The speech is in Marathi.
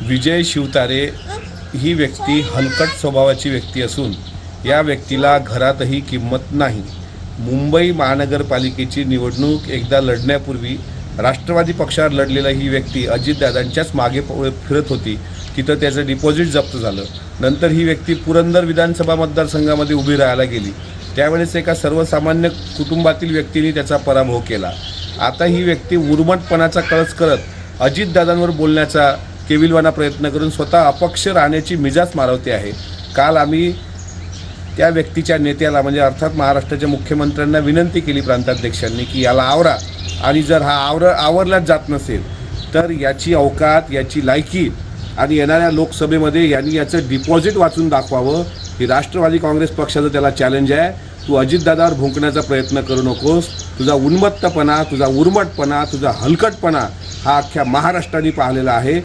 विजय शिवतारे ही व्यक्ती हलकट स्वभावाची व्यक्ती असून या व्यक्तीला घरातही किंमत नाही। मुंबई महानगरपालिकेची निवडणूक एकदा लढण्यापूर्वी राष्ट्रवादी पक्षावर लढलेला ही व्यक्ती अजितदादांच्याच मागे फिरत होती। तिथं त्याचं डिपॉझिट जप्त झालं। नंतर ही व्यक्ती पुरंदर विधानसभा मतदारसंघामध्ये उभी राहायला गेली। त्यावेळेस एका सर्वसामान्य कुटुंबातील व्यक्तीने त्याचा पराभव केला। आता ही व्यक्ती उर्मटपणाचा कळस करत अजितदादांवर बोलण्याचा केविलवाना प्रयत्न करून स्वतः अपक्ष राहण्याची मिजाज मारवते आहे। काल आम्ही त्या व्यक्तीच्या नेत्याला म्हणजे अर्थात महाराष्ट्राच्या मुख्यमंत्र्यांना विनंती केली प्रांताध्यक्षांनी की याला आवरा, आणि जर हा आवरलाच जात नसेल तर याची अवकात, याची लायकी आणि येणाऱ्या लोकसभेमध्ये यांनी याचं डिपॉझिट वाचून दाखवावं। ही राष्ट्रवादी काँग्रेस पक्षाचं त्याला चॅलेंज आहे। तू अजितदादावर भुंकण्याचा प्रयत्न करू नकोस। तुझा उन्मत्तपणा, तुझा उर्मटपणा, तुझा हलकटपणा हा अख्ख्या महाराष्ट्राने पाहिलेला आहे।